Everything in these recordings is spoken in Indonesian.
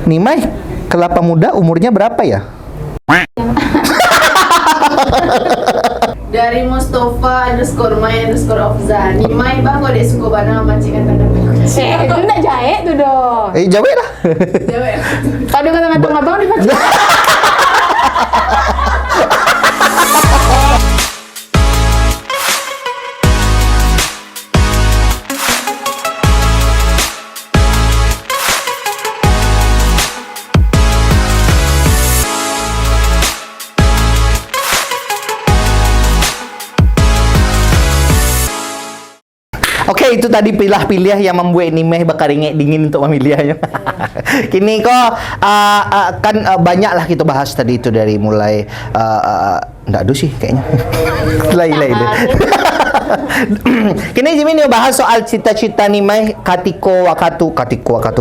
Nimai kelapa muda umurnya berapa ya? Dari Mustafa _my_ofza. Nimai bang kok dia suka banget mancingan tanda kucing. Itu nak jahit tuh dong. Jawab lah. Jawab. Kalau kata abang dipakai. Oke, itu tadi pilah-pilih yang membuat Nimeh bakal ringek dingin untuk memilihnya. Kini kok kan banyak lah kita bahas tadi itu dari mulai nggak ada sih kayaknya. Lain. Kini Jimmy nih bahas soal cita-cita Nimeh katiko wakatu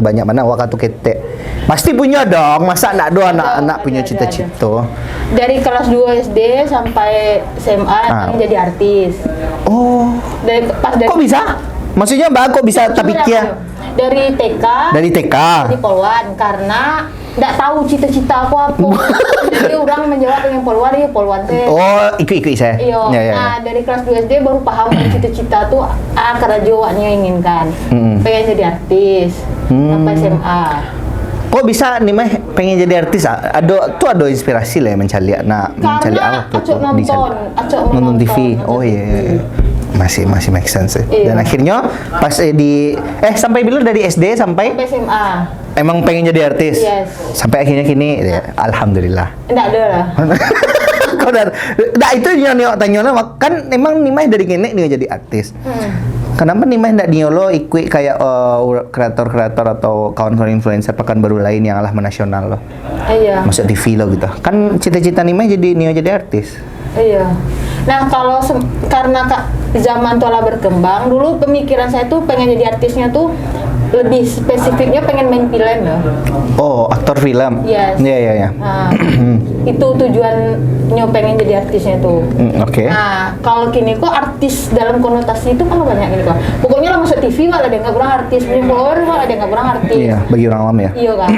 banyak mana wakatu ketek. Pasti punya dong, masa nggak ada anak-anak punya cita-cita. Dari kelas 2 SD sampai SMA pengen jadi artis. Oh. Kok bisa? Maksudnya Mbak kok bisa terpikir? Dari TK. Dari TK. Di Polwan karena nggak tahu cita-cita aku apa. Jadi orang menjawab pengen Polwan ya Polwan teh. Oh, ikut saya. Iya. Ya. Nah, dari kelas 2 SD baru paham cita-cita tuh karena Jawanya inginkan. Pengen jadi artis. Sampai SMA. Kok bisa nih mah pengen jadi artis? Ada inspirasi lah mencari awak tuh nonton TV. Oh iya. Masih make sense. Iya. Dan akhirnya pas sampai dulu dari SD sampai SMA. Emang pengen jadi artis. Yes. Sampai akhirnya kini ya, alhamdulillah. Enggak ada lah. Kau itu yang tanya kan emang Nimai dari kini dia jadi artis. Kenapa Nimai ndak diolo ikut kayak kreator-kreator atau kawan-kawan influencer Pekanbaru lain yang alah menasional loh? Iya. Masuk TV lo gitu. Kan cita-cita Nimai jadi artis. Iya. Nah kalau karena zaman tuh lah berkembang, dulu pemikiran saya tuh pengen jadi artisnya tuh lebih spesifiknya pengen main film ya. Oh, aktor film. Yes. Iya. Nah, itu tujuannya pengen jadi artisnya tuh. Oke. Nah, kalau kini kok artis dalam konotasi itu kan banyak gitu kan. Pokoknya lah masuk TV malah dia nggak kurang artis, punya follower malah dia nggak kurang artis. Iya, bagi orang awam ya. Iya kan.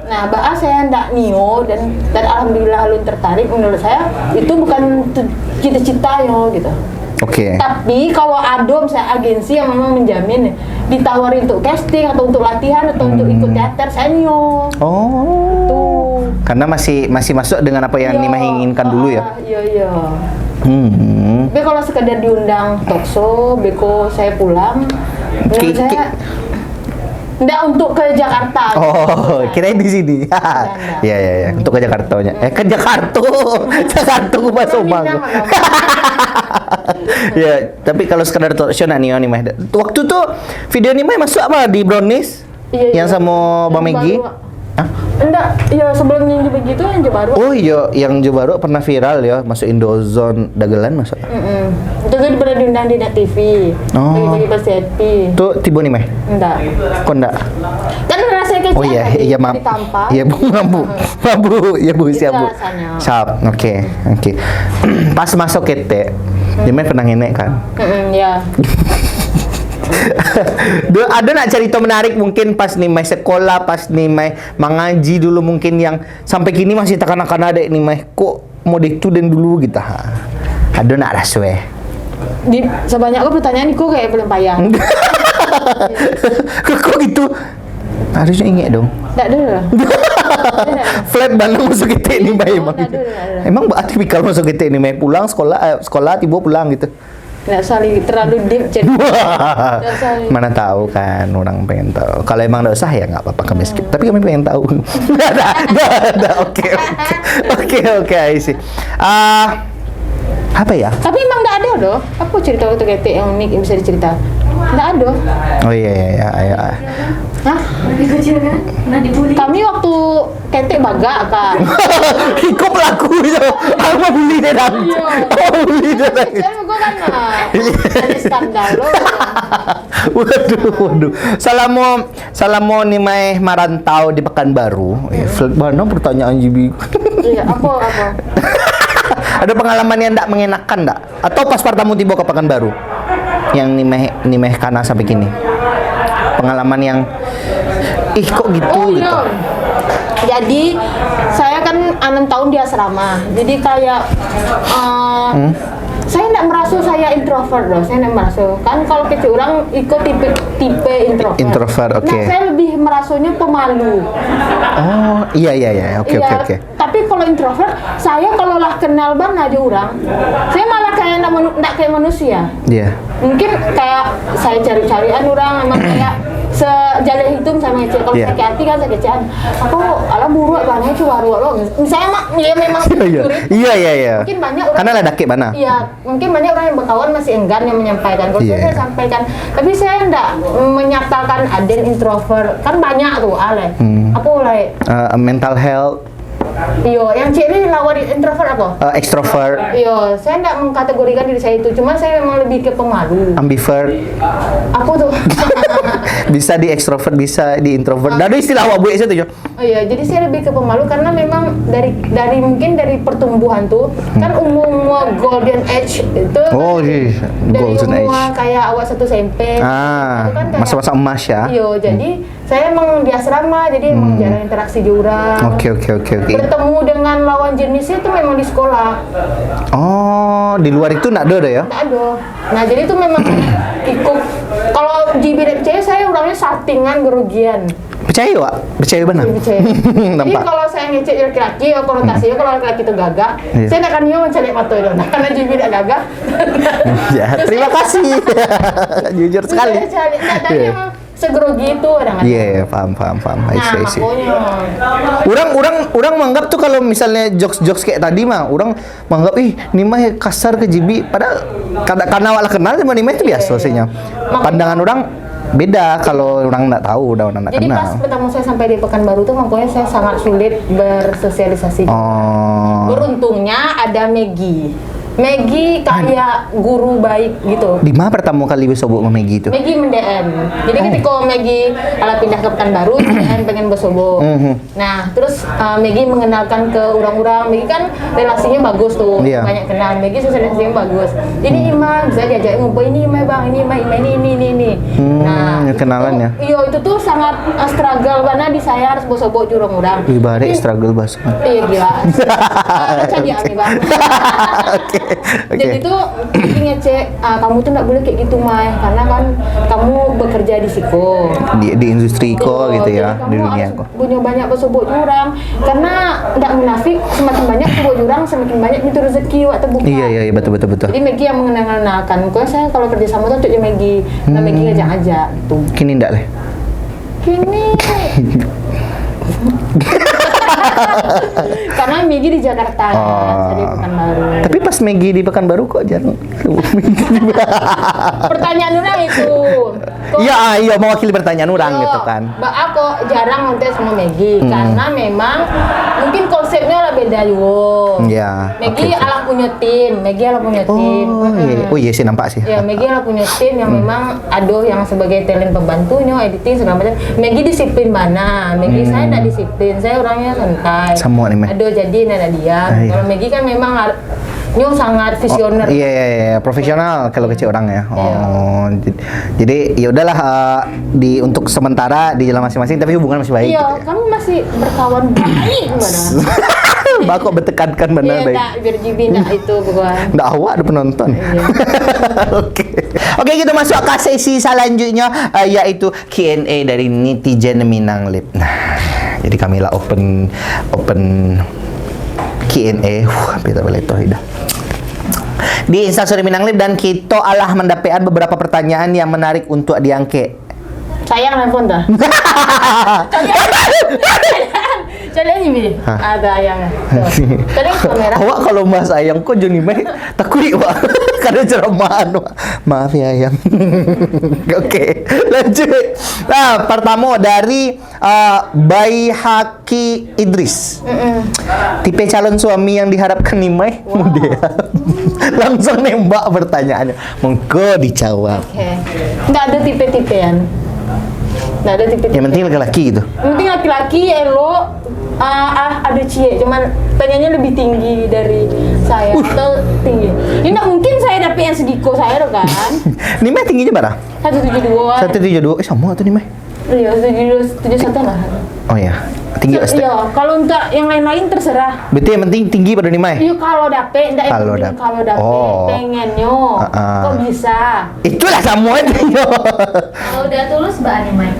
Nah, bahas saya ndak nio dan alhamdulillah alun tertarik. Menurut saya itu bukan cita-cita yo gitu. Oke. Tapi kalau ada misalnya agensi yang memang menjamin ditawarin untuk casting atau untuk latihan atau untuk ikut teater, saya nio. Oh. Tuh. Karena masih masuk dengan apa yang Nimai inginkan dulu ya. Iya. Tapi kalau sekedar diundang talkshow, beko saya pulang, menurut saya enggak untuk ke Jakarta. Oh, kirain di sini. Iya. Untuk ke Jakartanya. Ke Jakarta. Jakarta ku masuk bang. Ya, tapi kalau sekedar talk show nih Mah. Waktu tuh video Nimai masuk apa di Brownies? Iya. Yang sama Bang Megi? Enggak, ya sebelumnya yang begitu yang baru. Oh iya, yang baru pernah viral ya, masuk Indozone dagelan masuk. Itu tuh pernah diundang di Net TV. Oh. Bagi-bagi pasti happy. Tuh tiba nih Meh? Enggak. Kok enggak? Kan rasanya kayak Oh iya maaf. Iya Bu, ya Bu siap Bu. Siap. Oke. Pas masuk kete, Nimai pernah ngenek kan? Ya. Ada nak cerita menarik mungkin pas Nimai sekolah, pas Nimai mengaji dulu mungkin yang sampai kini masih takkan-akan ada Nimai kok mode itu dan dulu gitu. Ada nak raswe? Di sebanyak pertanyaan kok kayak belum payang. Kok gitu? Harusnya ingat dong. Enggak ada. Flat banget masuk kita ini emang. Emang tipikal masuk kita ini pulang sekolah tiba pulang gitu. Nggak saling terlalu deep jadi. Mana tahu kan orang pengen tahu. Kalau emang nggak usah ya nggak apa-apa kami skip. Tapi kami pengen tahu. Oke, I see. Apa ya? Tapi emang nggak ada loh. Apa cerita waktu ketek yang unik yang bisa dicerita? Nggak ada. Oh iya. Hah? Lebih kecil kan? Nah dibully. Kami waktu ketek baga kan. Kok pelakunya? Aku bully dia dah. Bully dia dah. Saya gue kan ada skandal loh. Waduh. Salamo Nimai marantau di Pekanbaru. Flat mana pertanyaan Jibi? Iya, apa? Ada pengalaman yang tidak mengenakan enggak? Atau pas pertama tiba ke Pekanbaru? Yang Nimai kana sampai kini. Pengalaman yang kok gitu Oh gitu. iya. Jadi saya kan 6 tahun di asrama. Jadi kayak saya tidak merasa saya introvert loh. Saya tidak merasa. Kan kalau kecil orang ikut tipe introvert. Introvert, oke. Nah, saya lebih merasanya pemalu. Oh, iya. Oke. Tapi kalau introvert, saya kalau lah kenal bang aja orang, saya malah kayak ndak kayak manusia. Iya. Mungkin kayak saya cari-carian orang, emang kayak sejalan hitung sama ngecek. Kalau Iya. sakit hati kan sakit hati. Aku ala buruk banget cuma waru lo. Misalnya ya memang Iya. Mungkin banyak orang. Karena ada dake mana? Iya, mungkin banyak orang yang berkawan masih enggan yang menyampaikan. Kalau Iya. saya sampaikan, tapi saya enggak menyatakan Aden introvert. Kan banyak tuh ale. Apa mulai? Mental health, Iyo, yang cik ini lawan introvert apa? extrovert, Iyo, saya enggak mengkategorikan diri saya itu. Cuma saya memang lebih ke pemalu. ambivert. Aku tuh. Bisa di extrovert, bisa di introvert. Ada istilah awak buat itu. Oh iya, jadi saya lebih ke pemalu karena memang dari mungkin dari pertumbuhan tuh kan umur golden age itu Oh, iya. dari Golden umur age. kayak awal 1 SMP itu kan kayak Masa-masa emas ya. iya, jadi saya emang di asrama jadi emang jarang interaksi di orang. Oke. Bertemu dengan lawan jenisnya itu memang di sekolah. Oh, di luar itu nggak ada ya? Nggak ada. Nah, jadi itu memang ikut kalau di bidang percaya saya orangnya saltingan gerugian. Percaya, Wak? Percaya benar? Percaya. Jadi Nampak. kalau saya ngecek laki-laki, konotasinya kalau laki-laki itu gagah, Iya. saya tidak akan nyawa mencari mata itu. Nah, karena Jibi tidak gagah. Ya, terima kasih. Jujur sekali. Saya cari, nah, tapi Iya. emang segrogi itu kadang-kadang. Iya, paham. I Nah, see. makanya. Orang menganggap tuh kalau misalnya jokes kayak tadi mah, orang menganggap ini mah kasar ke Jibi. Padahal karena awak kenal sama ini mah itu biasa sihnya. Pandangan orang beda kalau orang nggak tahu, udah orang nggak Jadi kenal. pas pertama saya sampai di Pekanbaru tuh, makanya saya sangat sulit bersosialisasi. Oh. Beruntungnya ada Maggie kayak guru baik gitu. Di mana pertama kali bersobok sama Maggie itu? Maggie men-DM. Jadi ketika Maggie pindah ke Pekanbaru, DM pengen bersobok. Nah, terus Maggie mengenalkan ke orang-orang. Maggie kan relasinya bagus tuh, Iya. banyak kenal. Maggie sosialisasinya bagus. Ini Ima, bisa diajak ngumpul ini Ima bang, ini Ima ini. Nah, ya kenalan ya. Iya, itu tuh sangat struggle karena di saya harus bersobok di orang-orang. Wih, bare Tapi- struggle bahasa. Iya gila. Jadi ami bang. Oke. Jadi tuh ngecek, kamu tuh nggak boleh kayak gitu Mai, karena kan kamu bekerja di Siko. Di industri ko Iya, gitu jadi ya, di kamu dunia harus ko. punya banyak bersobok jurang, karena nggak munafik, semakin banyak sobok jurang semakin banyak itu rezeki waktu buka. Iya, betul. Jadi Maggie yang mengenalkan. Pokoknya saya kalau kerja sama tuh untuk Maggie, nah Maggie ngajak-ngajak gitu. Kini ndak leh. Kini karena Maggie di Jakarta, saya di Pekanbaru. Tapi pas Maggie di Pekanbaru kok jarang. Pertanyaan orang itu. Kok- Iya mewakili pertanyaan orang Yo, gitu kan. Mbak aku jarang ngontes sama Maggie karena memang mungkin konsepnya lah beda juga. Iya, Maggie oke. ala punya tim, Maggie ala punya tim. Oh iya sih nampak sih. Ya, Maggie ala punya tim yang memang ada yang sebagai talent pembantunya, editing segala macam. Maggie disiplin mana? Maggie saya tidak disiplin, saya orangnya santai. Sama nih, Meh. Ada jadi nada diam. Ah, iya. Kalau Maggie kan memang nyo sangat visioner. Iya, profesional kalau kecil orang ya. Iya. Oh, jadi ya udahlah untuk sementara di jalan masing-masing tapi hubungan masih baik. Iya, Gitu ya. kamu masih berkawan baik gimana? Mbak kok bertekankan benar Iya, baik. tak, biar Jibi nak itu pokoknya. Nggak awak ada penonton. Iya. Oke, kita masuk ke sesi selanjutnya yaitu Q&A dari netizen Minang Lip. Nah, jadi kamilah open Q&A. Kita boleh tahu dah. Di Instastory Minang Lip dan kita alah mendapatkan beberapa pertanyaan yang menarik untuk diangkat. Sayang handphone dah. Cari aja Bi. Hah? Ada ayangnya. Tadi kamera. Awak kalau mas ayang kok Joni Mei takut wak karena ceramahan wak. Maaf ya ayang. Oke, lanjut. Nah, pertama dari Bayi Haki Idris. Tipe calon suami yang diharapkan Nimai model. Langsung nembak pertanyaannya. Monggo dijawab. Oke. Nggak ada tipe-tipean. Nggak ada tipe-tipe. Yang penting laki-laki gitu. Yang penting laki-laki elok. Ada cie, cuman pengennya lebih tinggi dari saya atau tinggi. Ini nggak mungkin saya dapet yang segiko saya loh kan? Nimai tingginya berapa? 172. 172. Sama tuh Nimai. Iya, 171 lah. Oh ya. Tinggi pasti. Iya, kalau untuk yang lain-lain terserah. Berarti yang penting tinggi pada Nimai. Iya kalau dapet, enggak yang Kalau penting dapet. kalau dapet Oh. pengennya. Kok bisa? Itulah semua itu. Kalau udah tulus Mbak Nimai.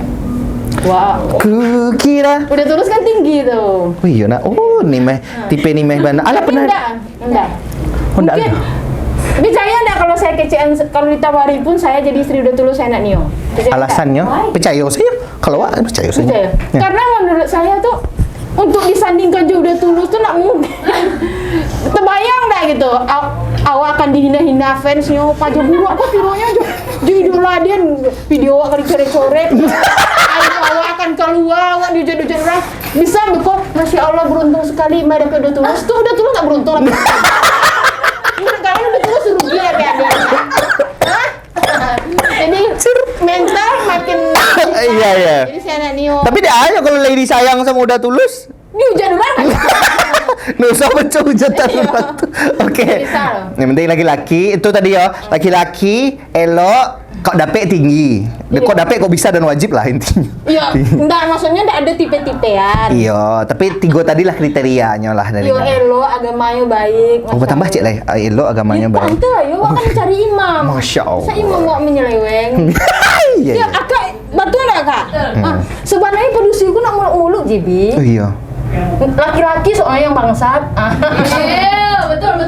Wah, Kukira. udah tulus kan tinggi tuh. Oh iya nak. Oh Nimai, tipe Nimai mana? Alah Tapi pernah. enggak. Oh, enggak Mungkin ada. percaya enggak kalau saya kecean, kalau ditawari pun saya jadi istri udah tulus saya nak Nio. Percaya Alasannya? enggak? Percaya saya. Kalau awak percaya saya. Percaya. Ya. Karena menurut saya tuh untuk disandingkan juga udah tulus tuh nak mungkin. Terbayang dah gitu. Awak akan dihina-hina fansnya, Pak Joguru apa videonya jadi idola dia video awak kali coret-coret. Awak akan keluar, awak diujar-ujar orang. Bisa kok, Masya Allah beruntung sekali Mbak dapat udah tulus. Tuh udah tulus nggak beruntung lah. Kalian udah tulus rugi ya kayak dia. Jadi mental makin. Iya. Jadi saya nak Nio. Tapi dia aja kalau lady sayang sama udah tulus. Diujar orang kan? Nusa bencong hujatan batu. Oke. Bisa loh. Yang penting laki-laki itu tadi ya. Laki-laki elok, kok dapet tinggi. Iya. Kok dapet kok bisa dan wajib lah intinya. Iya, enggak maksudnya enggak ada tipe-tipean. Iya, tapi tiga tadi lah kriterianya lah dari. Yo elo agamanya baik. Oh, tambah cek lah. Elok agamanya baik. Tante, yo akan cari imam. Masya Allah. Saya imam kok menyeleweng. Iya. Ya, akak betul enggak kak? Sebenarnya produksiku nak muluk-muluk Jibi. Oh iya. Laki-laki soalnya yang bangsat. Iya, betul.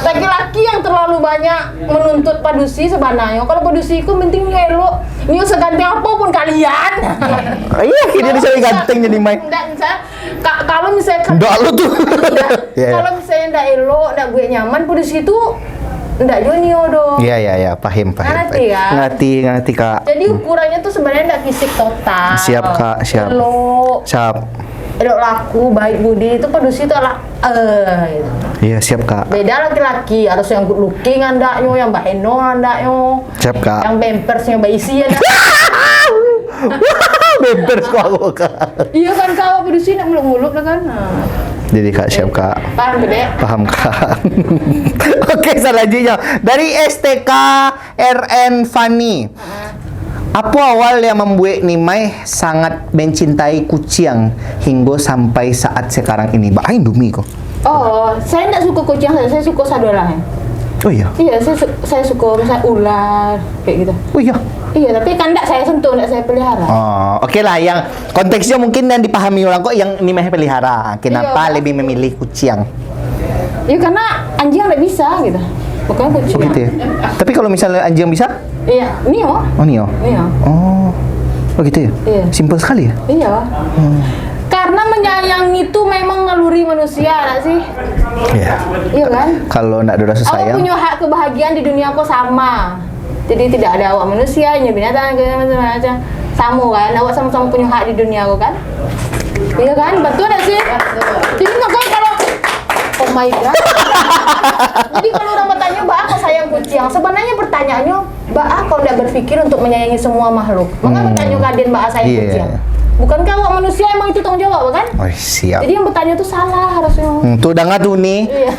Laki-laki yang terlalu banyak menuntut padusi sebenarnya. Kalau padusiku penting elok. Nyo seganteng apapun kalian. Iya, dia bisa ganteng jadi main. Enggak, kalau misalnya Doa lu tuh. Iya. kalau misalnya ndak elok, ndak gue nyaman padusi itu ndak jonio dong. Iya, paham. Ngerti ya? Ngerti Kak. Jadi ukurannya tuh sebenarnya ndak fisik total. Siap, Kak, siap. Elok laku, baik budi itu padusi itu adalah gitu. Iya, siap Kak. Beda laki-laki, harus yang good looking andaknya, yang mbak Eno andaknya. Siap Kak. Yang pampersnya mbak isi andaknya. Bebers kok aku Kak. Iya kan kau padusi nak muluk-muluk lah kan. Nah. Jadi Kak, siap Kak. Paham gede? Paham Kak. Oke, selanjutnya dari STK RN Fani. Apa awal yang membuat Nimai sangat mencintai kucing hingga sampai saat sekarang ini? Mbak Indomie kok. Oh, saya tidak suka kucing, saya suka sadolah. Oh iya. Iya, saya suka misalnya ular kayak gitu. Oh iya. Iya, tapi kan enggak saya sentuh, enggak saya pelihara. Oh, oke lah. Yang konteksnya mungkin yang dipahami orang kok yang Nimai pelihara. Kenapa Iya. lebih memilih kucing? Ya karena anjing enggak bisa gitu. Bukan kucing. Oh gitu ya. Tapi kalau misalnya anjing bisa? Iya, Nio. Oh Nio. Nio. Oh gitu ya. Iya. Simpel sekali ya. Iya. Karena menyayangi itu memang naluri manusia, enggak sih? Iya. Iya kan? Kalau nak ada rasa Awak sayang. punya hak kebahagiaan di dunia kok sama. Jadi tidak ada awak manusia, hanya binatang, macam-macam. Sama kan? Awak sama-sama punya hak di dunia kok kan? Iya kan? Betul enggak sih? Jadi makanya kalau oh my god. Jadi kalau orang bertanya, Mbak aku sayang kucing. Sebenarnya pertanyaannya, Mbak aku udah berpikir untuk menyayangi semua makhluk. Maka bertanya kalian Mbak sayang Iya. kucing. Bukankah awak manusia emang itu tanggung jawab kan? Oh siap. Jadi yang bertanya itu salah harusnya. Tuh udah nggak tuh nih. Iya.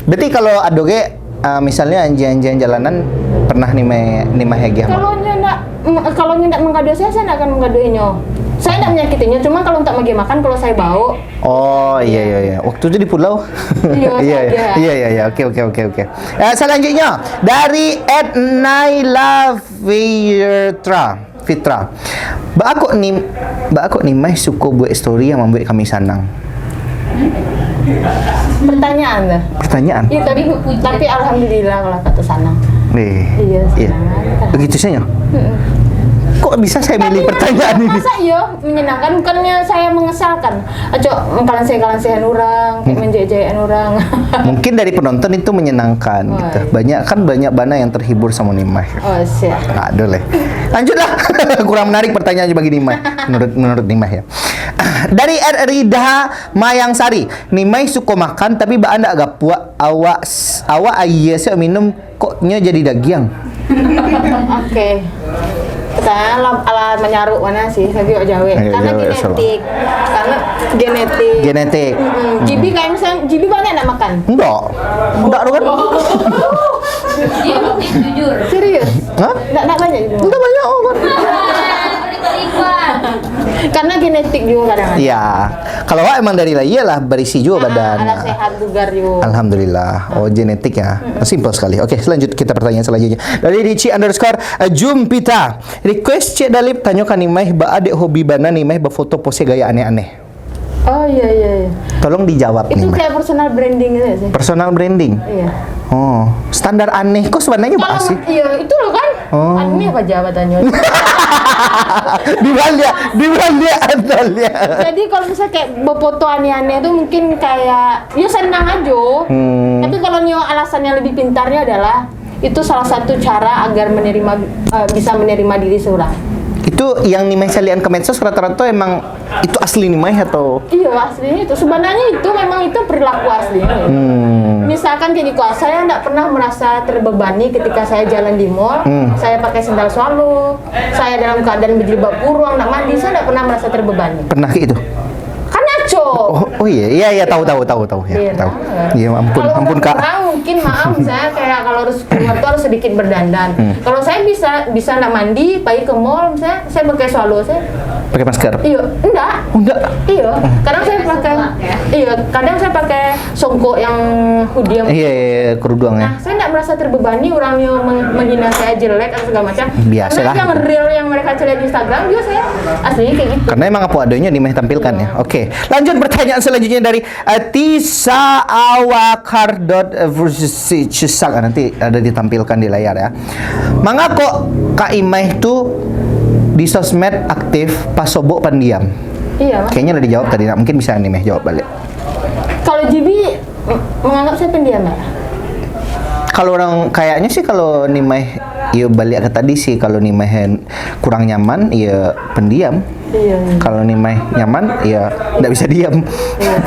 Berarti kalau adoge misalnya anjing-anjing jalanan pernah Nimai hegi sama? Kalau nyendak menggaduh saya tidak akan menggaduhinya. Saya tidak menyakitinya, cuma kalau untuk bagi makan kalau saya bau. Oh iya. Waktu itu di pulau. Iya, iya. Oke. Selanjutnya dari @Naila Fitra. Mbak aku Nimai suka buat story yang membuat kami senang. Pertanyaan dah. Pertanyaan. Iya, tapi alhamdulillah kalau kata sana. Iya, senang. Begitu saja. Kok bisa saya milih pertanyaan ini? Masa iya menyenangkan, bukannya saya mengesalkan. Aco kalansehan orang, kayak menjejaan orang. Mungkin dari penonton itu menyenangkan Oh, gitu. iya. Banyak bana yang terhibur sama Nimai. Oh, siap. Aduh leh. Lanjutlah. Kurang menarik pertanyaannya bagi Nimai. Menurut Nimai ya. Dari Rida Mayangsari. Nimai suka makan tapi ba anda agak puak awak ayah saya minum koknya jadi daging. Oke. Pertanyaan ala menyaruk mana sih? Saya bilang Jawa. Ayo, Karena Jawa, genetik. Karena genetik. Genetik. Jibi kayak misalnya, Jibi banyak nak makan? Enggak tuh kan? Dia bukti jujur. Serius? Hah? Nak banyak juga? Enggak banyak kan? Berikut Ikhwan. Karena genetik juga kadang-kadang. Iya. Kalau awak emang dari lahir lah berisi juga badan. Ala sehat bugar juga. Alhamdulillah. Oh, genetik ya. Simple sekali. Oke, selanjut kita pertanyaan selanjutnya. Dari Ricci _Jumpita. Request Cik Dalip tanyakan Nimai ba adik hobi bana Nimai berfoto pose gaya aneh-aneh. Oh iya. Tolong dijawab Itu Nimai. kayak personal branding gitu sih. Personal branding. Iya. Oh, standar aneh kok sebenarnya apa sih? Iya, itu loh kan. Oh. Aneh apa jawabannya? Di mana dia? Jadi kalau misalnya kayak berfoto aneh-aneh itu mungkin kayak ya senang aja. Tapi kalau nyo alasannya lebih pintarnya adalah itu salah satu cara agar bisa menerima diri seorang. Itu yang Nimai salian ke medsos rata-rata emang itu asli Nimai atau? Iya aslinya itu sebenarnya itu memang itu perilaku aslinya. Misalkan kayak gitu, saya tidak pernah merasa terbebani ketika saya jalan di mall. Saya pakai sandal swallow, saya dalam keadaan berjilbab kurung, nak mandi, saya tidak pernah merasa terbebani. Pernah kayak itu? Kan ngaco. Oh iya tahu ya, Iya, tahu. nah. Iya ampun Kalau Kak. orang mungkin maaf saya kayak kalau harus keluar tuh harus sedikit berdandan. Kalau saya bisa nak mandi, pergi ke mall, misalnya saya pakai swallow saya. Pakai masker? Iya, enggak. Oh, enggak. Iya, kadang saya pakai. Iya, kadang saya pakai songkok yang hoodie. Iya, kerudung ya. Nah, saya tidak merasa terbebani orang yang menghina saya jelek atau segala macam. Biasalah. Karena yang real yang mereka lihat di Instagram juga saya aslinya kayak gitu. Karena emang apa adanya Nimai tampilkan ya. Oke, lanjut pertanyaan selanjutnya dari Tisa Awakar. Nanti ada ditampilkan di layar ya. Mangga kok Kak Imai tuh di sosmed aktif pas sobok pendiam? Iya, Mas. Kayaknya udah dijawab tadi. Nah, mungkin bisa Nimai jawab balik. Kalau Jibi menganggap saya pendiam ya? Kalau orang kayaknya sih kalau Nimai ya balik ke tadi sih kalau Nimai kurang nyaman ya pendiam. Iya. Kalau Nimai nyaman ya nggak bisa diam.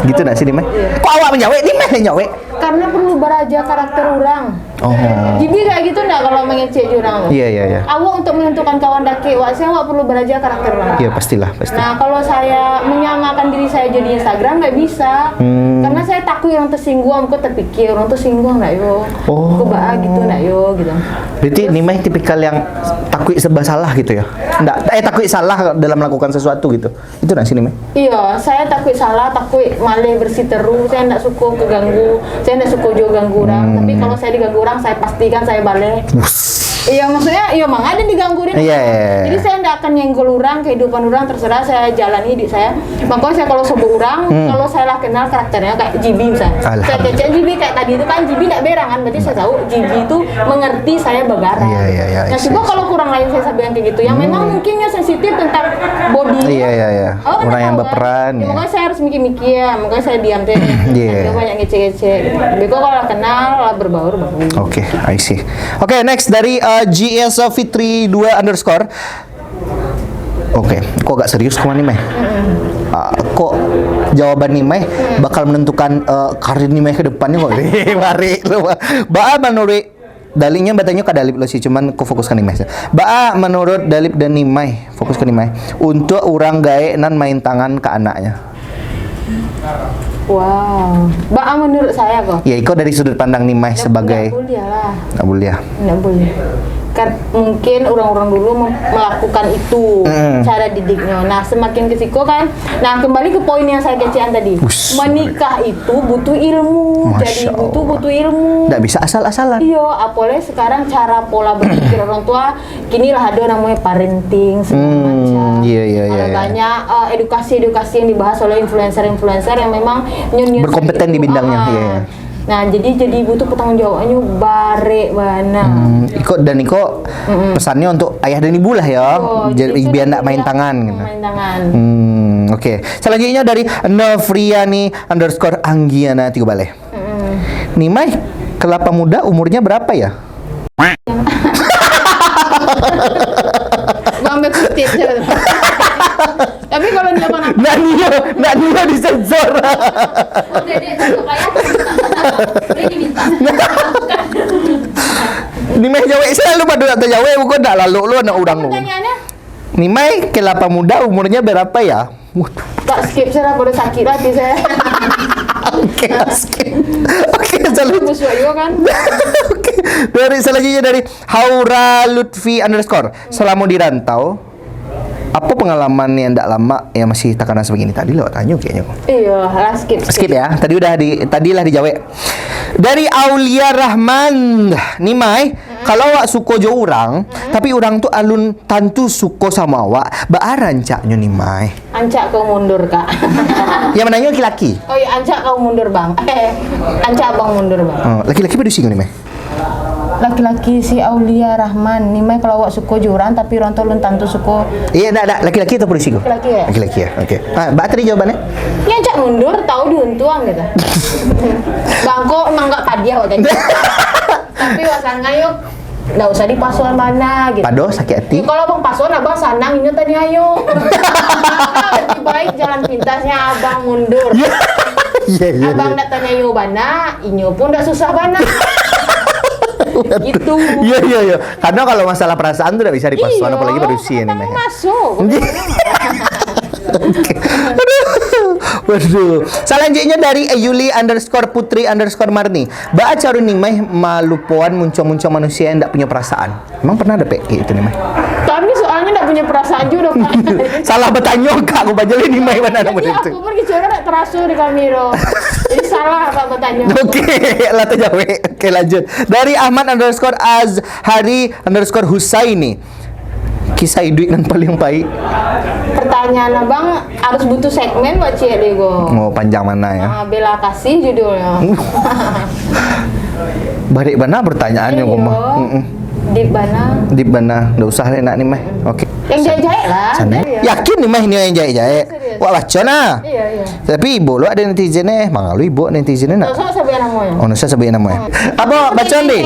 Gitu nggak sih Nimai? Iya. Kok awak menyawe Nimai nyawe? Karena perlu beraja karakter orang. Oh. Jibi kayak gitu enggak kalau mengecek orang? Iya. Awak untuk menentukan kawan daki, saya awak perlu beraja karakter orang. Iya pastilah pasti. Nah, kalau saya menyamakan diri saya jadi Instagram nggak bisa. Karena saya takut orang tersinggung, aku terpikir orang tersinggung nggak yo. Oh. Aku gitu nggak yo gitu. Berarti Nimai tipikal yang takut serba salah gitu ya? Takut salah dalam melakukan sesuatu gitu. Itu nggak sih Nimai? Iya, saya takut salah, takut malah bersih terus. Saya nggak suka keganggu, saya nggak suka juga ganggu orang. Tapi kalau saya diganggu orang, saya pastikan saya balik. Iya, maksudnya, iya mang ada digangguin. Iya. Jadi saya nggak akan nyenggol orang, kehidupan orang terserah saya jalani hidup saya. Makanya saya kalau sebut orang, kalau saya lah kenal karakternya kayak Jibi misalnya. Saya kecek Jibi kayak tadi itu kan Jibi nggak berangan, berarti saya tahu Jibi itu mengerti saya begarang. Iya. Nah, coba kalau kurang lain saya sampai yang kayak gitu, yang memang mungkinnya sensitif tentang body. Iya. Oh, Orang yang tahu, berperan kan? ya. Makanya saya harus mikir-mikir ya, makanya saya diam deh. Iya. Saya banyak ngecek-ngecek. Beko kalau kenal lah berbaur. Oke, I see. Oke, next dari GS Fitri 2 _ Oke, kok gak serius kemana Nimai? Kok jawaban Nimai bakal menentukan karir Nimai ke depannya kok? Mari lu. Menurut Dalipnya batanya ke Dalip lo sih, cuman ku fokus ke Nimai. Menurut Dalip dan Nimai, fokus ke Nimai. Untuk orang gae nan main tangan ke anaknya. Wow. Menurut saya kok. Ya, ikut dari sudut pandang Nimai sebagai. Nggak boleh. Kan mungkin orang-orang dulu melakukan itu cara didiknya. Nah, semakin kesiko kan. Nah, kembali ke poin yang saya kecian tadi. Menikah itu butuh ilmu. Jadi butuh ilmu. Nggak bisa asal-asalan. Iya, apalagi sekarang cara pola berpikir orang tua kini lah ada namanya parenting segala macam. Iya. Ada banyak edukasi-edukasi yang dibahas oleh influencer-influencer yang memang berkompeten di bidangnya. Iya. Nah, jadi butuh pertanggungjawabannya bare bana. Iko pesannya untuk ayah dan ibu lah ya. Jadi biar enggak main tangan gitu. Main tangan. Oke. Selanjutnya dari Novriani _Anggiana 3 balik. Nimai, kelapa muda umurnya berapa ya? Bang Bekutit. Tapi kalau dia mana? Nggak Nio disensor. Nimai jawab saya lu pada tak jawab bukan dah lalu lu anak orang lu. Pertanyaannya? Nimai kelapa muda umurnya berapa ya? Tak skip saya pada sakit hati saya. Oke, skip. Oke, selanjutnya. Musuh juga kan. Oke. Selanjutnya dari Haura Lutfi _. Selama di rantau, Apa pengalaman yang tidak lama yang masih takaran sebegini tadi lewat tanya kayaknya. Iya, lah skip. Skip ya. Tadilah dijawab. Dari Aulia Rahman. Nih Mai, kalau awak suka jo orang, tapi orang tuh alun tantu suka sama awak, baaran caknya nih Mai. Ancak kau mundur, Kak. Yang menanya laki-laki. Oh iya, ancak kau mundur, Bang. Ancak Abang mundur, Bang. Oh, laki-laki pada singgung nih Mai. Laki-laki si Aulia Rahman nih Mai, kalau awak suka juran tapi orang tolong tantu suka Iya, enggak, laki-laki atau polisi go? laki-laki ya. Laki-laki ya. Oke. Mbak tadi jawabannya? Ya cak mundur tahu diuntuang gitu. Bangko emang enggak kadiah waktu itu. Tapi wasan yuk enggak usah di pasuan mana gitu. Pado sakit hati. Ya, kalau abang pasuan abang sanang ini tadi ayo. Lebih baik jalan pintasnya abang mundur. Iya. Abang nak tanya yo bana, inyo pun dah susah bana. Gitu. Iya. Karena kalau masalah perasaan tuh udah bisa dipasuan, apalagi manusia nih. Katanya masuk. Waduh. Selanjutnya dari Yuli_Putri_Marni. Ba carun nih mah malupuan muncul-muncul manusia yang tidak punya perasaan. Emang pernah ada kayak gitu nih mah? Kami soalnya tidak punya perasaan juga Pak. Salah bertanya kak, aku baca nih mah mana nama Jadi itu. aku pun kecil tak terasa di kamera. Jadi salah Pak bertanya. Oke, lah terjawab. Oke, lanjut. Dari Ahmad_Azhari_Husaini. Kisah hidup yang paling baik. Pertanyaan abang harus butuh segmen buat cek deh go. Oh, panjang mana ya? Bela kasih judulnya. Balik mana pertanyaannya kok mah? Di mana? Di mana? Nggak usah enak nih mah. Oke. Yang jahit-jahit lah. Sana. Iya. Yakin nih mah ini yang jahit-jahit. Serius. Wah baca nah. Iya. Tapi ibu lo ada netizennya, mangalu ibu netizennya nak. Tahu sampai namanya. Oh, nusa sebagai namanya. Apa baca deh?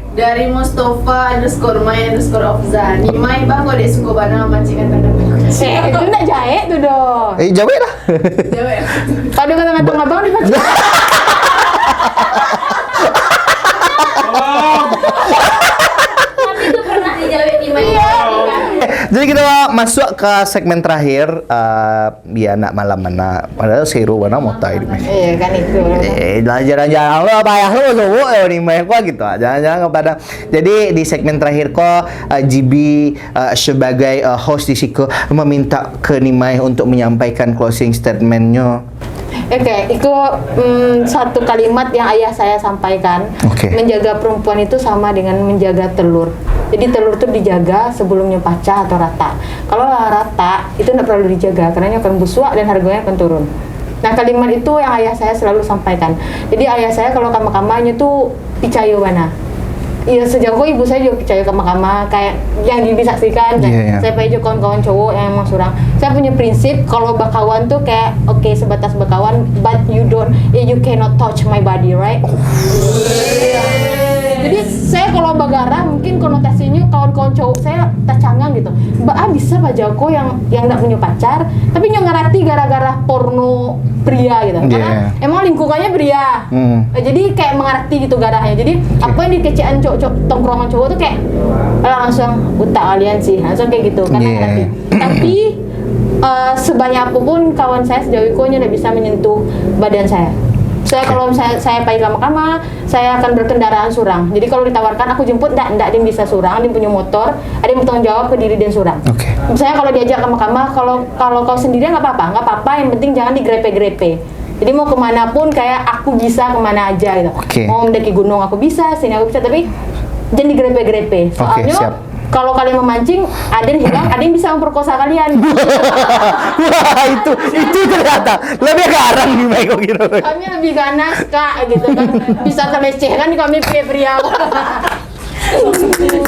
Dari Mustafa_Ofza. Ni Mai bang kau dek suka bana mancingan tanda Itu nak jahit tu doh. Jawab lah. Jawab. Kalau kata abang dibaca. Tapi itu pernah dijawab di Mai. Jadi kita masuk ke segmen terakhir. Ya nak malam mana. Padahal seru mana mau tahu ini. Iya kan itu. Jangan-jangan lo payah lo semua nih mah kok gitu. Jangan-jangan kepada. Jadi di segmen terakhir kok GB sebagai host di situ meminta ke Nimai untuk menyampaikan closing statementnya. Oke, itu satu kalimat yang ayah saya sampaikan. Oke. Menjaga perempuan itu sama dengan menjaga telur. Jadi telur itu dijaga sebelumnya pecah atau rata. Kalau rata, itu tidak perlu dijaga karena ini akan busuk dan harganya akan turun. Nah, kalimat itu yang ayah saya selalu sampaikan. Jadi ayah saya kalau kama-kamanya tuh percaya mana. Iya, sejauh ibu saya juga percaya kama-kama kayak yang disaksikan. Yeah. Saya punya juga kawan-kawan cowok yang emang surang. Saya punya prinsip kalau bakawan tuh kayak oke, sebatas bakawan, but you cannot touch my body, right? Jadi saya kalau bagara mungkin konotasinya kawan-kawan cowok saya tercangang gitu. Bisa Pak Joko yang enggak punya pacar, tapi yang ngerti gara-gara porno pria gitu. Karena emang lingkungannya pria. Jadi kayak mengerti gitu garahnya. Jadi apa yang dikecean cowok tongkrongan cowok tuh kayak langsung utak kalian sih. Langsung kayak gitu karena ngerti. Tapi sebanyak apapun kawan saya sejauh itu tidak bisa menyentuh badan saya. Kalau saya pergi kama-kama, saya akan berkendaraan surang. Jadi kalau ditawarkan aku jemput, enggak ada yang bisa surang, dia punya motor, ada yang bertanggung jawab ke diri dan surang. Oke. Misalnya kalau diajak kama-kama, kalau kau sendirian nggak apa-apa, yang penting jangan digrepe-grepe. Jadi mau kemana pun kayak aku bisa kemana aja gitu. Oke. Mau mendaki gunung aku bisa, sini aku bisa, tapi jangan digrepe-grepe. Soalnya siap. kalau kalian memancing, ada yang hilang, ada yang bisa memperkosa kalian. Wah, itu ternyata lebih garang nih Mai kok gitu. Kami lebih ganas kak gitu kan, bisa terlecehkan kami pria-pria.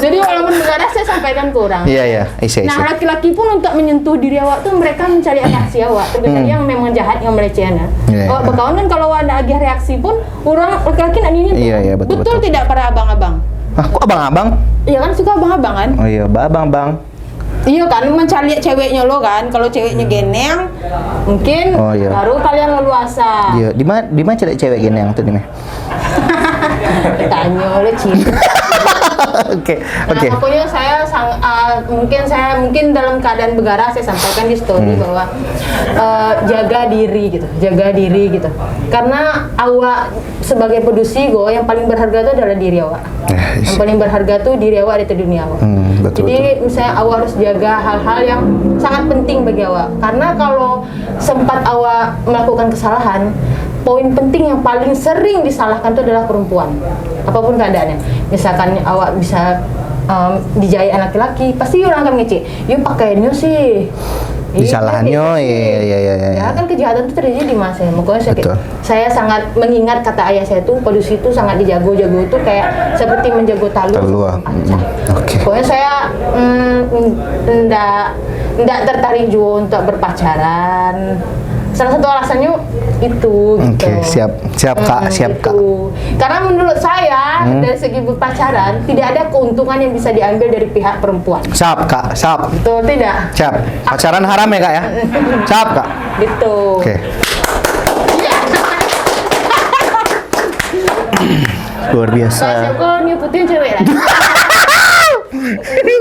Jadi walaupun negara saya sampaikan kurang. Iya. Nah laki-laki pun untuk menyentuh diri awak tuh mereka mencari reaksi awak, terutama yang memang jahat yang melecehkan. Awak berkawan kan kalau ada agih reaksi pun orang laki-laki nak nyentuh. Iya, betul. Tidak para abang-abang. Kok abang-abang? Iya kan suka abang-abang kan? Oh iya, abang-abang. Iya kan, mencari ceweknya lo kan. Kalau ceweknya geneng, mungkin baru kalian leluasa. Iya, di mana cewek geneng tuh nih? Tanya lo cinta. Oke, Nah, oke. pokoknya mungkin dalam keadaan begara saya sampaikan di story bahwa jaga diri gitu. Karena awak sebagai produksi yang paling berharga itu adalah diri awak. Yang paling berharga tuh diri awak di dunia awak. Betul, Jadi misalnya awak harus jaga hal-hal yang sangat penting bagi awak. Karena kalau sempat awak melakukan kesalahan, poin penting yang paling sering disalahkan itu adalah perempuan. Apapun keadaannya. Misalkan awak bisa dijahit anak laki-laki, pasti orang akan ngecek. Yuk pakaiannya sih. Disalahannya, iya. Ya kan kejahatan itu terjadi Mas ya. Makanya Betul. saya sangat mengingat kata ayah saya tuh, produksi itu sangat dijago-jago itu kayak seperti menjago talua. Oke. Pokoknya saya ndak tertarik juga untuk berpacaran. Salah satu alasannya itu gitu. Oke, siap Kak. Gitu. Karena menurut saya dari segi berpacaran tidak ada keuntungan yang bisa diambil dari pihak perempuan. Siap Kak, siap. Betul tidak? Siap. Pacaran haram ya Kak ya? Siap Kak. Gitu. Oke. Luar biasa. Saya kok nyebutin cewek lah.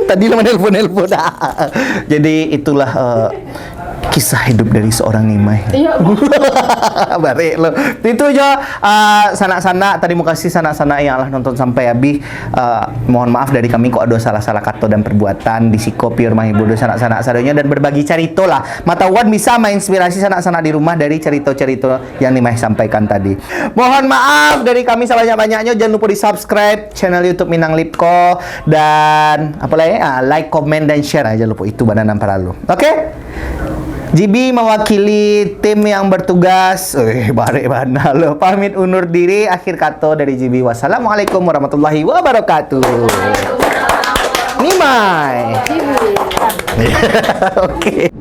Tadi lo nelpon. Jadi itulah kisah hidup dari seorang Nimai. Iya. Barik lo. Itu aja sanak-sanak tadi mau kasih sanak-sanak yang Allah nonton sampai habis. Mohon maaf dari kami kok ada salah-salah kata dan perbuatan di sikopi rumah ibu do sanak-sanak sadonya dan berbagi cerita lah. Matawan bisa menginspirasi sanak-sanak di rumah dari cerita-cerita yang Nimai sampaikan tadi. Mohon maaf dari kami sebanyak-banyaknya. Jangan lupa di-subscribe channel YouTube Minang Lipko dan apa lagi? Like, comment dan share aja lupa itu bananan paralu. Oke? JB mewakili tim yang bertugas. Barik mana lo. Pamit undur diri. Akhir kata dari JB. Wassalamualaikum warahmatullahi wabarakatuh. Nimai. Oke.